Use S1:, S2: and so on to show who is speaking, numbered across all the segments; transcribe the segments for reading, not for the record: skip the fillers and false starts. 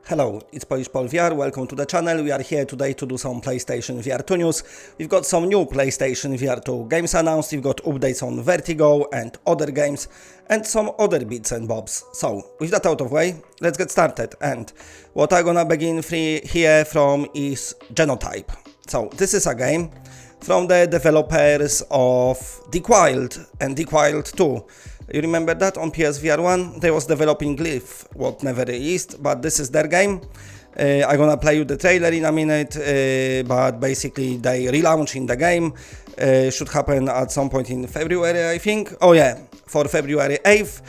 S1: Hello, it's Polish Paul VR, welcome to the channel. We are here today to do some PlayStation VR2 news. We've got some new PlayStation VR2 games announced, we've got updates on Vertigo and other games, and some other bits and bobs. So, with that out of the way, let's get started. And what I'm gonna begin here from is Genotype. So, this is a game from the developers of Wild and Wild 2. You remember that on PSVR1? They was developing Glyph, what never released, but this is their game. I'm gonna play you the trailer in a minute, but basically they relaunching the game. Should happen at some point in February, I think. Oh yeah, for February 8th.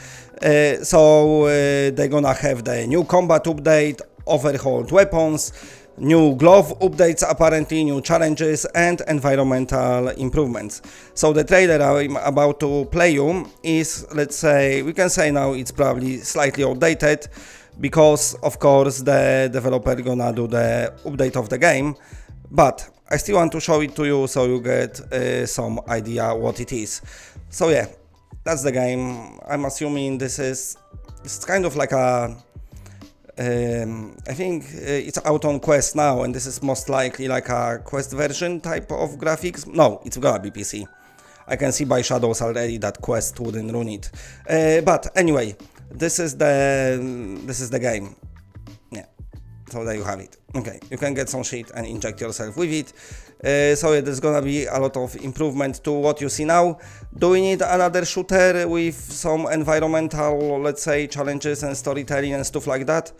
S1: They're gonna have the new combat update, overhauled weapons, new glove updates apparently, new challenges and environmental improvements. So the trailer I'm about to play you is, let's say, we can say now it's probably slightly outdated because of course the developer gonna do the update of the game, but I still want to show it to you so you get some idea what it is. So yeah, that's the game. I'm assuming it's kind of like a I think it's out on Quest now, and this is most likely like a Quest version type of graphics. No, it's gonna be PC. I can see by shadows already that Quest wouldn't run it. But anyway, this is the game. Yeah, so there you have it. Okay, you can get some shit and inject yourself with it. So yeah, there's gonna be a lot of improvement to what you see now. Do we need another shooter with some environmental, let's say, challenges and storytelling and stuff like that?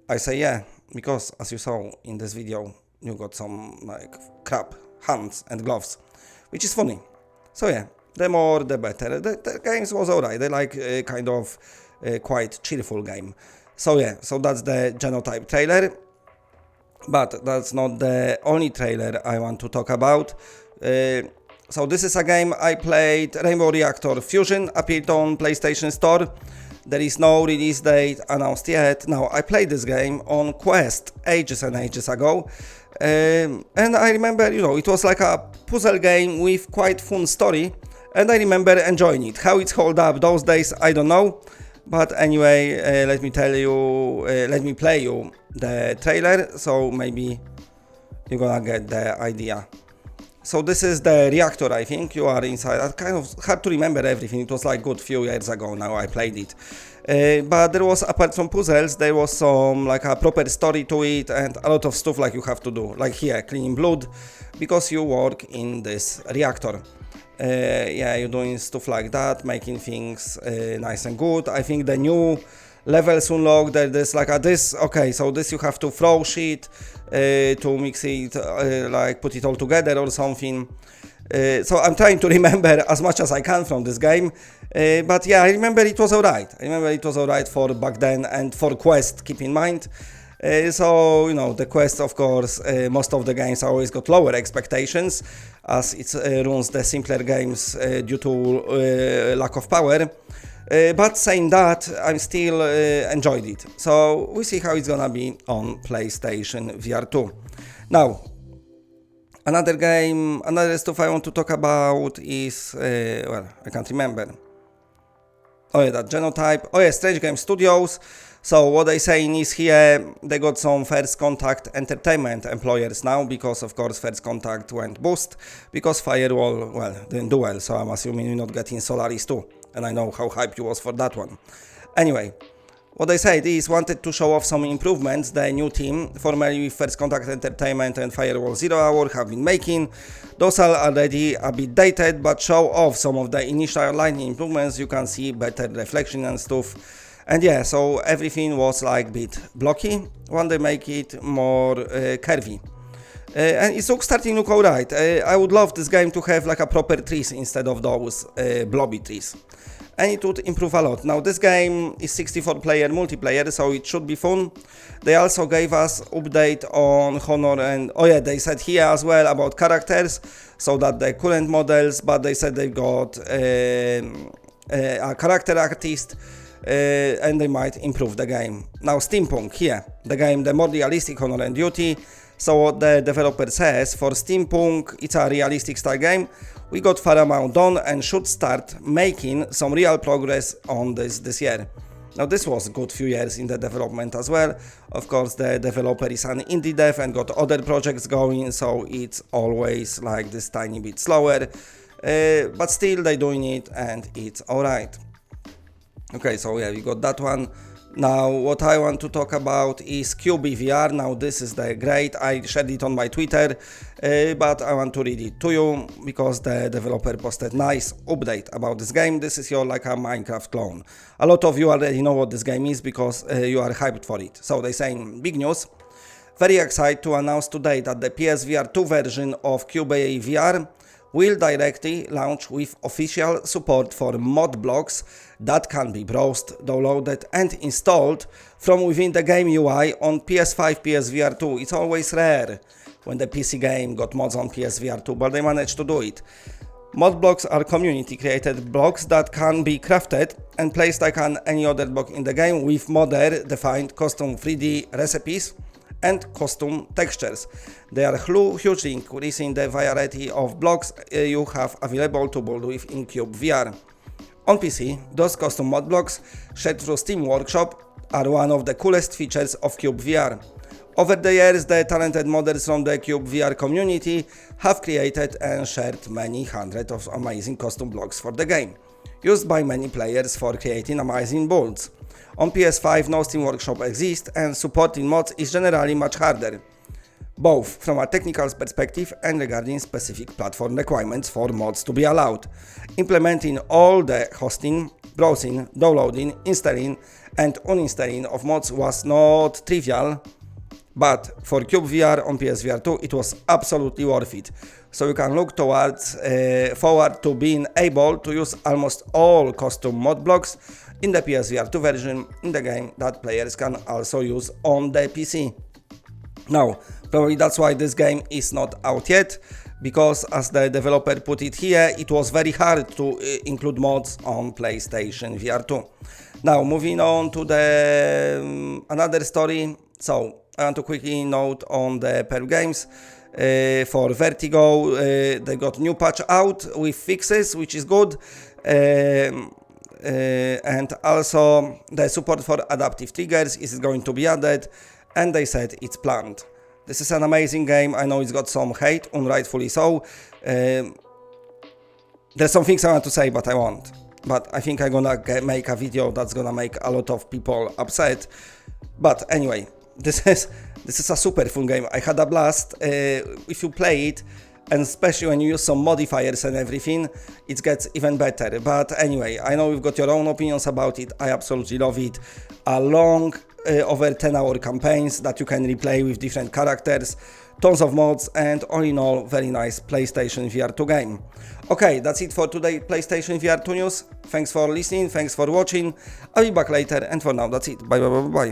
S1: I say yeah, because as you saw in this video, you got some like crap hands and gloves, which is funny. So yeah, the more the better. The games was alright. They like kind of quite cheerful game. So yeah, so that's the Genotype trailer. But that's not the only trailer I want to talk about. So this is a game I played. Rainbow Reactor Fusion appeared on PlayStation Store. There is no release date announced yet. Now, I played this game on Quest ages and ages ago. And I remember, it was like a puzzle game with quite fun story. And I remember enjoying it. How it's held up those days, I don't know. But anyway, let me play you the trailer, so maybe you're gonna get the idea. So this is the reactor, I think. You are inside. It's kind of hard to remember everything. It was like good few years ago now I played it. But there was, apart from puzzles, there was some like a proper story to it and a lot of stuff like you have to do. Like here, cleaning blood, because you work in this reactor. Yeah, you're doing stuff like that, making things nice and good. I think the new levels unlocked, there's like this, okay, so this you have to throw shit to mix it, like put it all together or something. So I'm trying to remember as much as I can from this game, but yeah, I remember it was alright. I remember it was alright for back then and for Quest, keep in mind. So, the Quest, of course, most of the games always got lower expectations as it runs the simpler games due to lack of power. But saying that, I'm still enjoyed it. So we see how it's gonna be on PlayStation VR2. Now, another stuff I want to talk about is, well, I can't remember. Oh yeah, that Genotype. Oh yeah, Strange Game Studios. So what they saying is here, they got some First Contact Entertainment employers now, because of course First Contact went bust, because Firewall, well, didn't do well, so I'm assuming you're not getting Solaris too. And I know how hyped you was for that one. Anyway, what they said is wanted to show off some improvements the new team, formerly with First Contact Entertainment and Firewall 0 Hour, have been making. Those are already a bit dated, but show off some of the initial lightning improvements. You can see better reflection and stuff. And yeah, so everything was like a bit blocky, when they make it more curvy. And it's starting to look alright. I would love this game to have like a proper trees instead of those blobby trees. And it would improve a lot. Now this game is 64-player multiplayer, so it should be fun. They also gave us update on Honor and, oh yeah, they said here as well about characters, so that the current models, but they said they got a character artist, and they might improve the game. Now Steampunk here, the more realistic Honor and Duty. So what the developer says, for Steampunk, it's a realistic style game. We got far amount done and should start making some real progress on this year. Now this was a good few years in the development as well. Of course, the developer is an indie dev and got other projects going, so it's always like this tiny bit slower, but still they're doing it and it's alright. Okay, so yeah, we got that one. Now what I want to talk about is CyubeVR. Now this is the great, I shared it on my Twitter, but I want to read it to you because the developer posted nice update about this game. This is your like a Minecraft clone. A lot of you already know what this game is because you are hyped for it. So they saying big news. Very excited to announce today that the PSVR2 version of CyubeVR will directly launch with official support for mod blocks that can be browsed, downloaded and installed from within the game UI on PS5, PSVR2. It's always rare when the PC game got mods on PSVR2, but they managed to do it. Mod blocks are community created blocks that can be crafted and placed like any other block in the game with modder defined custom 3D recipes and custom textures. They are hugely increasing the variety of blocks you have available to build with in CyubeVR. On PC, those custom mod blocks shared through Steam Workshop are one of the coolest features of CyubeVR. Over the years, the talented modders from the CyubeVR community have created and shared many hundreds of amazing custom blocks for the game, used by many players for creating amazing builds. On PS5, no Steam Workshop exists and supporting mods is generally much harder, both from a technical perspective and regarding specific platform requirements for mods to be allowed. Implementing all the hosting, browsing, downloading, installing and uninstalling of mods was not trivial, but for CyubeVR on PSVR2 it was absolutely worth it. So you can look forward to being able to use almost all custom mod blocks in the PSVR2 version in the game that players can also use on the PC. Now, probably that's why this game is not out yet, because as the developer put it here, it was very hard to include mods on PlayStation VR2. Now, moving on to the another story. So, I want to quickly note on the Pearl games. For Vertigo, they got new patch out with fixes, which is good. And also the support for adaptive triggers is going to be added, and they said it's planned. This is an amazing game. I know it's got some hate, unrightfully so. There's some things I want to say, but I won't. But I think I'm gonna make a video that's gonna make a lot of people upset. But anyway, this is a super fun game. I had a blast. If you play it, and especially when you use some modifiers and everything, it gets even better. But anyway, I know you've got your own opinions about it. I absolutely love it. A long, over 10-hour campaigns that you can replay with different characters, tons of mods, and all in all, very nice PlayStation VR2 game. Okay, that's it for today PlayStation VR2 news. Thanks for listening, thanks for watching. I'll be back later, and for now, that's it. Bye bye bye bye.